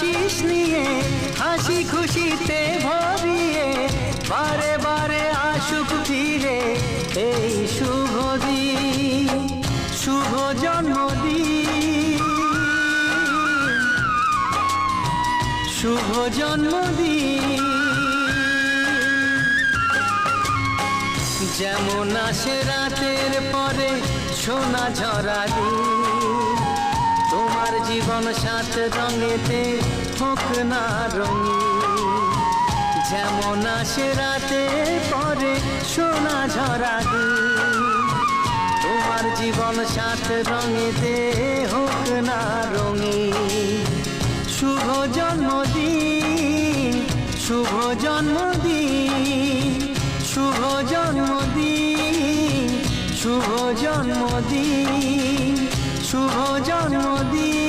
আশিস নিয়ে হাসি খুশিতে ভরিয়ে বারে বারে আসুক ফিরে এই শুভ দিন, শুভ জন্মদিন, শুভ জন্মদিন। যেমন আসে রাতের পরে সোনা ঝরা দিন, তোমার জীবন সাত রঙেতে হোক না রঙিন। যেমন আসে রাতের পরে সোনা ঝরা দিন, তোমার জীবন সাত রঙেতে হোক না রঙিন। শুভ জন্মদিন, শুভ জন্মদিন, শুভ জন্মদিন, শুভ জন্মদিন, শুভ জন্মদিন।